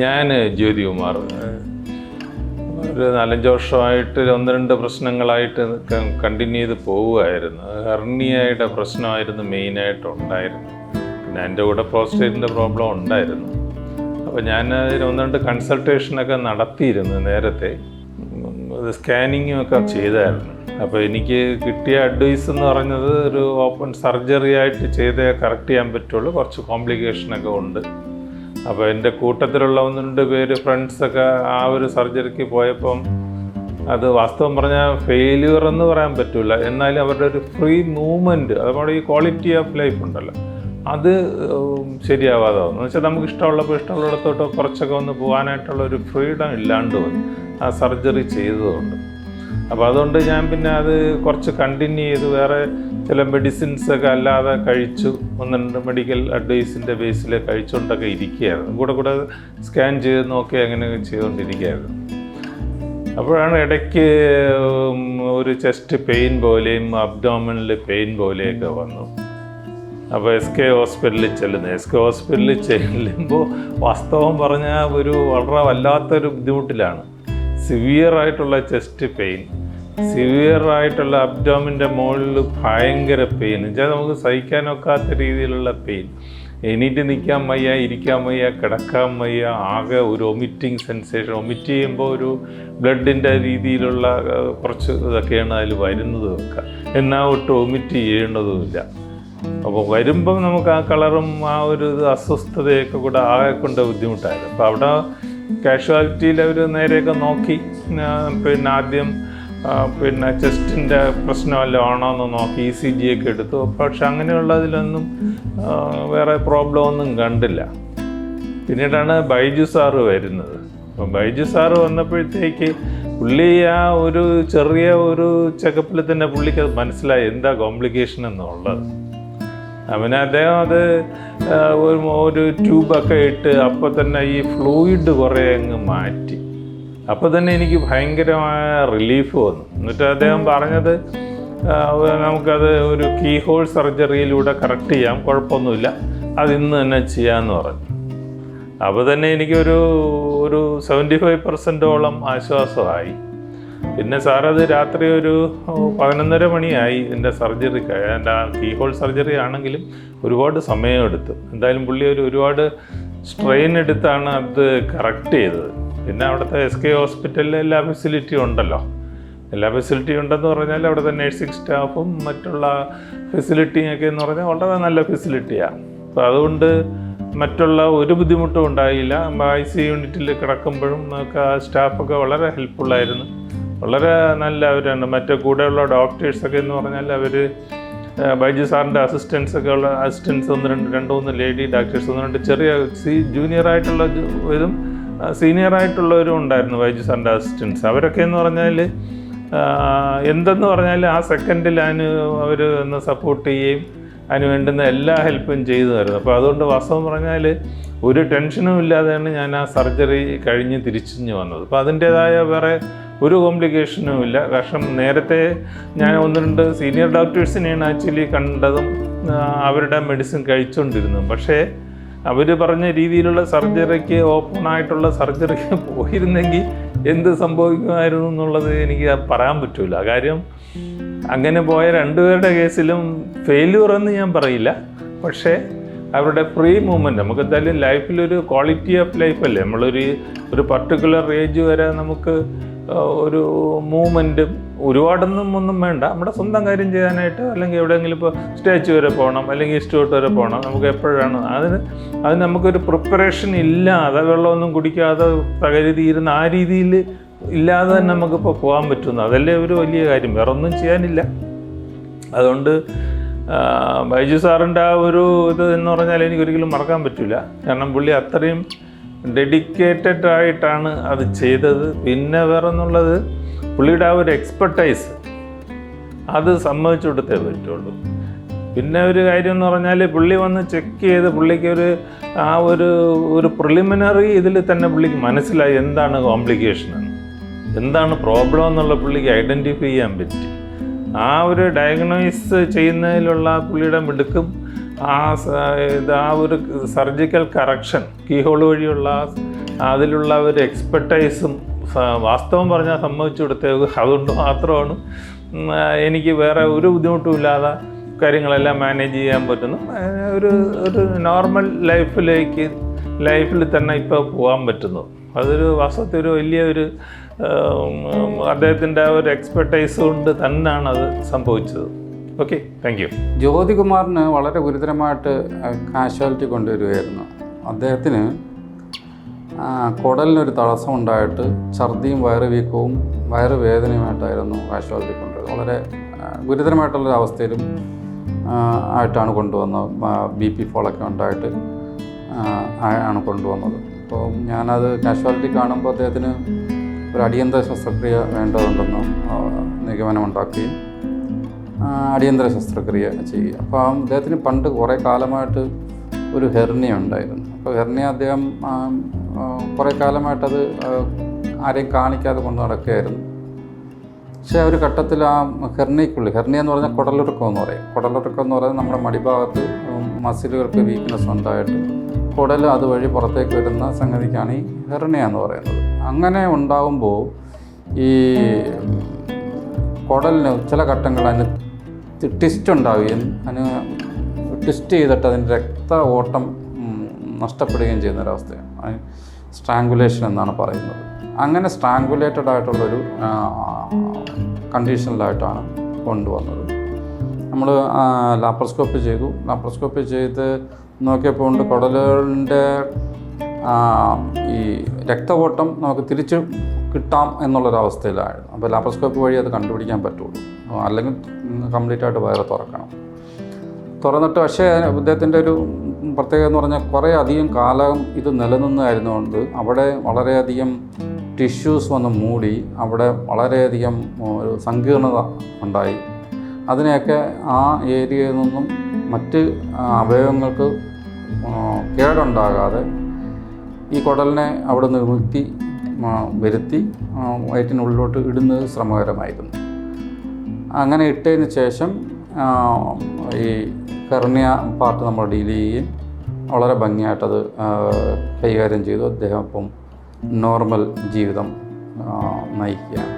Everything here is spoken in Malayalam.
ഞാൻ ജ്യോതികുമാർ. ഒരു 4-5 വർഷമായിട്ട് 1-2 പ്രശ്നങ്ങളായിട്ട് കണ്ടിന്യൂ ചെയ്ത് പോവുമായിരുന്നു. ഹെർണിയയുടെ പ്രശ്നമായിരുന്നു മെയിനായിട്ട് ഉണ്ടായിരുന്നു. പിന്നെ എൻ്റെ കൂടെ പ്രോസ്റ്റേറ്റിൻ്റെ പ്രോബ്ലം ഉണ്ടായിരുന്നു. അപ്പോൾ ഞാൻ അതിന് 1-2 കൺസൾട്ടേഷനൊക്കെ നടത്തിയിരുന്നു നേരത്തെ. സ്കാനിങ്ങും ഒക്കെ ചെയ്തായിരുന്നു. അപ്പോൾ എനിക്ക് കിട്ടിയ അഡ്വൈസ് എന്ന് പറഞ്ഞത് ഒരു ഓപ്പൺ സർജറി ആയിട്ട് ചെയ്തേ കറക്റ്റ് ചെയ്യാൻ പറ്റുള്ളൂ, കുറച്ച് കോംപ്ലിക്കേഷനൊക്കെ ഉണ്ട്. അപ്പോൾ എൻ്റെ കൂട്ടത്തിലുള്ള 1-2 പേര് ഫ്രണ്ട്സൊക്കെ ആ ഒരു സർജറിക്ക് പോയപ്പം അത് വാസ്തവം പറഞ്ഞാൽ ഫെയില്യൂർ എന്ന് പറയാൻ പറ്റില്ല, എന്നാലും അവരുടെ ഒരു ഫ്രീ മൂവ്മെൻറ്റ്, നമ്മുടെ ഈ ക്വാളിറ്റി ഓഫ് ലൈഫ് ഉണ്ടല്ലോ, അത് ശരിയാവാതെ വന്നു. എന്ന് വെച്ചാൽ നമുക്ക് ഇഷ്ടമുള്ളിടത്തോട്ടോ കുറച്ചൊക്കെ ഒന്ന് പോകാനായിട്ടുള്ള ഒരു ഫ്രീഡം ഇല്ലാണ്ട് വന്നു ആ സർജറി ചെയ്തതുകൊണ്ട്. അപ്പോൾ അതുകൊണ്ട് ഞാൻ പിന്നെ അത് കുറച്ച് കണ്ടിന്യൂ ചെയ്ത് വേറെ ചില മെഡിസിൻസൊക്കെ അല്ലാതെ കഴിച്ചു. 1-2 മെഡിക്കൽ അഡ്വൈസിൻ്റെ ബേസിൽ കഴിച്ചുകൊണ്ടൊക്കെ ഇരിക്കുകയായിരുന്നു. കൂടെ സ്കാൻ ചെയ്ത് നോക്കി അങ്ങനെയൊക്കെ ചെയ്തുകൊണ്ടിരിക്കുകയായിരുന്നു. അപ്പോഴാണ് ഇടയ്ക്ക് ഒരു ചെസ്റ്റ് പെയിൻ പോലെയും അബ്ഡോമിനൽ പെയിൻ പോലെയൊക്കെ വന്നു. അപ്പോൾ SK ഹോസ്പിറ്റലിൽ ചെല്ലുന്നത്. SK ഹോസ്പിറ്റലിൽ ചെല്ലുമ്പോൾ വാസ്തവം പറഞ്ഞാൽ വളരെ വല്ലാത്തൊരു ബുദ്ധിമുട്ടിലാണ്. സിവിയറായിട്ടുള്ള ചെസ്റ്റ് പെയിൻ, സിവിയറായിട്ടുള്ള അബ്ഡോമിൻ്റെ മുകളിൽ ഭയങ്കര പെയിൻ, എന്നുവെച്ചാൽ നമുക്ക് സഹിക്കാനൊക്കാത്ത രീതിയിലുള്ള പെയിൻ. എണീറ്റ് നിൽക്കാൻ വയ്യ, ഇരിക്കാൻ വയ്യ, കിടക്കാൻ വയ്യ, ആകെ ഒരു വൊമിറ്റിംഗ് സെൻസേഷൻ. വൊമിറ്റ് ചെയ്യുമ്പോൾ ഒരു ബ്ലഡിൻ്റെ രീതിയിലുള്ള കുറച്ച് ഇതൊക്കെയാണ് അതിൽ വരുന്നതൊക്കെ, എന്നാൽ ഒട്ട് വൊമിറ്റ് ചെയ്യേണ്ടതുമില്ല. അപ്പോൾ വരുമ്പം നമുക്ക് ആ കളറും ആ ഒരു അസ്വസ്ഥതയൊക്കെ കൂടെ ആകെ കൊണ്ട് ബുദ്ധിമുട്ടായിരുന്നു. അപ്പോൾ അവിടെ കാഷ്വാലിറ്റിയിൽ അവർ നേരെയൊക്കെ നോക്കി. പിന്നെ ആദ്യം ചെസ്റ്റിൻ്റെ പ്രശ്നമല്ല ആണോ എന്ന് നോക്കി ECG ഒക്കെ എടുത്തു. പക്ഷെ അങ്ങനെയുള്ളതിലൊന്നും വേറെ പ്രോബ്ലം ഒന്നും കണ്ടില്ല. പിന്നീടാണ് ബൈജു സാറ് വരുന്നത്. അപ്പോൾ ബൈജു സാറ് വന്നപ്പോഴത്തേക്ക് പുള്ളി ആ ഒരു ചെറിയ ഒരു ചെക്കപ്പിൽ തന്നെ പുള്ളിക്ക് അത് മനസ്സിലായി എന്താ കോംപ്ലിക്കേഷൻ എന്നുള്ളത്. അവന് അദ്ദേഹം അത് ഒരു ട്യൂബൊക്കെ ഇട്ട് അപ്പോൾ തന്നെ ഈ ഫ്ലൂയിഡ് കുറേ അങ്ങ് മാറ്റി. അപ്പോൾ തന്നെ എനിക്ക് ഭയങ്കരമായ റിലീഫ് വന്നു. എന്നിട്ട് അദ്ദേഹം പറഞ്ഞത് നമുക്കത് ഒരു കീ ഹോൾ സർജറിയിലൂടെ കറക്റ്റ് ചെയ്യാം, കുഴപ്പമൊന്നുമില്ല, അത് ഇന്ന് തന്നെ ചെയ്യാമെന്ന് പറഞ്ഞു. അപ്പോൾ തന്നെ എനിക്കൊരു 75% ആശ്വാസമായി. പിന്നെ സാറത് രാത്രി ഒരു 11:30 മണിയായി ഇതിൻ്റെ സർജറി. എൻ്റെ കീ ഹോൾ സർജറി ആണെങ്കിലും ഒരുപാട് സമയമെടുത്തു. എന്തായാലും പുള്ളി ഒരുപാട് സ്ട്രെയിൻ എടുത്താണ് അത് കറക്റ്റ് ചെയ്തത്. പിന്നെ അവിടുത്തെ SK ഹോസ്പിറ്റലിൽ എല്ലാ ഫെസിലിറ്റിയും ഉണ്ടല്ലോ. എല്ലാ ഫെസിലിറ്റി ഉണ്ടെന്ന് പറഞ്ഞാൽ അവിടുത്തെ നേഴ്സിംഗ് സ്റ്റാഫും മറ്റുള്ള ഫെസിലിറ്റിയൊക്കെ എന്ന് പറഞ്ഞാൽ വളരെ നല്ല ഫെസിലിറ്റിയാണ്. അപ്പോൾ അതുകൊണ്ട് മറ്റുള്ള ഒരു ബുദ്ധിമുട്ടും ഉണ്ടായില്ല. ICU യൂണിറ്റിൽ കിടക്കുമ്പോഴും നമുക്ക് ആ സ്റ്റാഫൊക്കെ വളരെ ഹെൽപ്ഫുള്ളായിരുന്നു, വളരെ നല്ലവരാണ്. മറ്റേ കൂടെയുള്ള ഡോക്ടേഴ്സൊക്കെ എന്ന് പറഞ്ഞാൽ അവർ ബൈജു സാറിൻ്റെ അസിസ്റ്റൻസൊക്കെ ഉള്ള അസിസ്റ്റൻസ് 1-2 ലേഡി ഡോക്ടേഴ്സ്, 1-2 ചെറിയ ജൂനിയറായിട്ടുള്ള ഇതും സീനിയറായിട്ടുള്ളവരും ഉണ്ടായിരുന്നു ബൈജു സാറിൻ്റെ അസിസ്റ്റൻസ്. അവരൊക്കെ എന്ന് പറഞ്ഞാൽ എന്തെന്ന് പറഞ്ഞാൽ ആ സെക്കൻഡിൽ അവർ ഒന്ന് സപ്പോർട്ട് ചെയ്യുകയും അതിന് വേണ്ടുന്ന എല്ലാ ഹെൽപ്പും ചെയ്തു തരുന്നു. അപ്പോൾ അതുകൊണ്ട് വാസ്തവം പറഞ്ഞാൽ ഒരു ടെൻഷനും ഇല്ലാതെയാണ് ഞാൻ ആ സർജറി കഴിഞ്ഞ് തിരിച്ചു വന്നത്. അപ്പോൾ അതിൻ്റേതായ വേറെ ഒരു കോംപ്ലിക്കേഷനും ഇല്ല. കാരണം നേരത്തെ ഞാൻ 1-2 സീനിയർ ഡോക്ടേഴ്സിനെയാണ് ആക്ച്വലി കണ്ടതും അവരുടെ മെഡിസിൻ കഴിച്ചുകൊണ്ടിരുന്നത്. പക്ഷേ അവർ പറഞ്ഞ രീതിയിലുള്ള സർജറിക്ക്, ഓപ്പണായിട്ടുള്ള സർജറിക്ക് പോയിരുന്നെങ്കിൽ എന്ത് സംഭവിക്കുമായിരുന്നു എന്നുള്ളത് എനിക്ക് പറയാൻ പറ്റില്ല. കാര്യം അങ്ങനെ പോയ 2 പേരുടെ കേസിലും ഫെയില്യൂർ എന്ന് ഞാൻ പറയില്ല, പക്ഷേ അവരുടെ ഫ്രീ മൂവ്മെൻറ്റ്, നമുക്ക് എന്തായാലും ലൈഫിലൊരു ക്വാളിറ്റി ഓഫ് ലൈഫല്ലേ, നമ്മളൊരു പർട്ടിക്കുലർ ഏജ് വരെ നമുക്ക് ഒരു മൂവ്മെൻറ്റും ഒന്നും വേണ്ട, നമ്മുടെ സ്വന്തം കാര്യം ചെയ്യാനായിട്ട്, അല്ലെങ്കിൽ എവിടെയെങ്കിലും ഇപ്പോൾ സ്റ്റാച്ചു വരെ പോകണം, അല്ലെങ്കിൽ ഇൻസ്റ്റിറ്റ്യൂട്ട് വരെ പോകണം, നമുക്ക് എപ്പോഴാണ് അതിന് നമുക്കൊരു പ്രിപ്പറേഷൻ ഇല്ലാതെ, വെള്ളമൊന്നും കുടിക്കാതെ തകരുതിയിരുന്ന ആ രീതിയിൽ ഇല്ലാതെ തന്നെ നമുക്കിപ്പോൾ പോകാൻ പറ്റുന്നു. അതല്ലേ ഒരു വലിയ കാര്യം, വേറെ ഒന്നും ചെയ്യാനില്ല. അതുകൊണ്ട് ബൈജു സാറിൻ്റെ ആ ഒരു ഇത് എന്ന് പറഞ്ഞാൽ എനിക്കൊരിക്കലും മറക്കാൻ പറ്റില്ല. കാരണം പുള്ളി അത്രയും ഡെഡിക്കേറ്റഡ് ആയിട്ടാണ് അത് ചെയ്തത്. പിന്നെ വേറെ ഒന്നുള്ളത്, പുള്ളിയുടെ ആ ഒരു എക്സ്പെർട്ടൈസ് അത് സമ്മതിച്ചു കൊടുത്തേ പറ്റുള്ളൂ. പിന്നെ ഒരു കാര്യം എന്ന് പറഞ്ഞാൽ പുള്ളി വന്ന് ചെക്ക് ചെയ്ത് പുള്ളിക്ക് ഒരു പ്രിലിമിനറി ഇതിൽ തന്നെ പുള്ളിക്ക് മനസ്സിലായി എന്താണ് കോംപ്ലിക്കേഷൻ, എന്താണ് പ്രോബ്ലം എന്നുള്ള പുള്ളിക്ക് ഐഡൻറ്റിഫൈ ചെയ്യാൻ പറ്റി. ആ ഒരു ഡയഗ്നോസ് ചെയ്യുന്നതിലുള്ള പുള്ളിയുടെ മിടുക്കും ആ ഒരു സർജിക്കൽ കറക്ഷൻ, കീഹോൾ വഴിയുള്ള അതിലുള്ള ഒരു എക്സ്പെർട്ടൈസും വാസ്തവം പറഞ്ഞാൽ സമ്മതിച്ചു കൊടുത്തത്. അതുകൊണ്ട് മാത്രമാണ് എനിക്ക് വേറെ ഒരു ബുദ്ധിമുട്ടും ഇല്ലാതെ കാര്യങ്ങളെല്ലാം മാനേജ് ചെയ്യാൻ പറ്റുന്നു. ഒരു നോർമൽ ലൈഫിൽ തന്നെ ഇപ്പോൾ പോകാൻ പറ്റുന്നു. അതൊരു വാസ്തവത്തിൽ ഒരു വലിയൊരു അദ്ദേഹത്തിൻ്റെ ഒരു എക്സ്പെർട്ടൈസ് കൊണ്ട് തന്നെയാണ് അത് സംഭവിച്ചത്. Okay, thank you. ജ്യോതികുമാറിന് വളരെ ഗുരുതരമായിട്ട് കാഷ്വാലിറ്റി കൊണ്ടുവരികയായിരുന്നു. അദ്ദേഹത്തിന് കുടലിനൊരു തടസ്സമുണ്ടായിട്ട് ഛർദിയും വയറുവീക്കവും വയറുവേദനയുമായിട്ടായിരുന്നു കാഷ്വാലിറ്റി കൊണ്ടുവരുന്നത്. വളരെ ഗുരുതരമായിട്ടുള്ളൊരു അവസ്ഥയിലും ആയിട്ടാണ് കൊണ്ടുവന്നത്. BP ഫോളൊക്കെ ഉണ്ടായിട്ട് ആണ് കൊണ്ടുവന്നത്. അപ്പോൾ ഞാനത് കാഷ്വാലിറ്റി കാണുമ്പോൾ അദ്ദേഹത്തിന് ഒരു അടിയന്തര ശസ്ത്രക്രിയ വേണ്ടതുണ്ടെന്ന് നിഗമനമുണ്ടാക്കുകയും അടിയന്തര ശസ്ത്രക്രിയ ചെയ്യുക. അപ്പോൾ അദ്ദേഹത്തിന് പണ്ട് കുറേ കാലമായിട്ട് ഒരു ഹെർണിയ ഉണ്ടായിരുന്നു. അപ്പോൾ ഹെർണിയ അദ്ദേഹം കുറേ കാലമായിട്ടത് ആരെയും കാണിക്കാതെ കൊണ്ട് നടക്കുകയായിരുന്നു. പക്ഷേ ഒരു ഘട്ടത്തിൽ ആ ഹെർണിയ എന്ന് പറഞ്ഞാൽ കുടലിറക്കം എന്ന് പറയും. കുടലിറക്കം എന്ന് പറയുന്നത് നമ്മുടെ മടിഭാഗത്ത് മസിലുകൾക്ക് വീക്ക്നെസ് ഉണ്ടായിട്ട് കുടൽ അതുവഴി പുറത്തേക്ക് വരുന്ന സംഗതിക്കാണ് ഈ ഹെർണിയ എന്ന് പറയുന്നത്. അങ്ങനെ ഉണ്ടാകുമ്പോൾ ഈ കുടലിന് ചില ഘട്ടങ്ങൾ അതിന് ട്വിസ്റ്റ് ഉണ്ടാവുകയും അതിന് ട്വിസ്റ്റ് ചെയ്തിട്ട് അതിൻ്റെ രക്ത ഓട്ടം നഷ്ടപ്പെടുകയും ചെയ്യുന്നൊരവസ്ഥയാണ്. അതിന് സ്ട്രാങ്കുലേഷൻ എന്നാണ് പറയുന്നത്. അങ്ങനെ സ്ട്രാങ്കുലേറ്റഡ് ആയിട്ടുള്ളൊരു കണ്ടീഷനിലായിട്ടാണ് കൊണ്ടുവന്നത്. നമ്മൾ ലാപ്രോസ്കോപ്പി ചെയ്തു. ലാപ്രോസ്കോപ്പി ചെയ്ത് നോക്കിയപ്പോൾ ഉണ്ട് കുടലിൻ്റെ ഈ രക്ത ഓട്ടം നമുക്ക് തിരിച്ച് കിട്ടാം എന്നുള്ളൊരവസ്ഥയിലായിരുന്നു. അപ്പോൾ ലാപ്രോസ്കോപ്പി വഴി അത് കണ്ടുപിടിക്കാൻ പറ്റുള്ളൂ. അല്ലെങ്കിൽ കംപ്ലീറ്റ് ആയിട്ട് വയറ് തുറന്നിട്ട് പക്ഷേ അദ്ദേഹത്തിൻ്റെ ഒരു പ്രത്യേകത എന്ന് പറഞ്ഞാൽ കുറേ അധികം കാലം ഇത് നിലനിന്നായിരുന്നുകൊണ്ട് അവിടെ വളരെയധികം ടിഷ്യൂസ് വന്ന് മൂടി അവിടെ വളരെയധികം ഒരു സങ്കീർണത ഉണ്ടായി. അതിനെയൊക്കെ ആ ഏരിയയിൽ നിന്നും മറ്റ് അവയവങ്ങൾക്ക് കേടുണ്ടാകാതെ ഈ കുടലിനെ അവിടെ നിർത്തി വരുത്തി വയറ്റിനുള്ളിലോട്ട് ഇടുന്നത് ശ്രമകരമായിരുന്നു. അങ്ങനെ ഇട്ടതിന് ശേഷം ഈ ഹെർണിയ പാർട്ട് നമ്മൾ ഡീൽ ചെയ്യുകയും വളരെ ഭംഗിയായിട്ടത് കൈകാര്യം ചെയ്തു. അദ്ദേഹം ഇപ്പം നോർമൽ ജീവിതം നയിക്കുകയാണ്.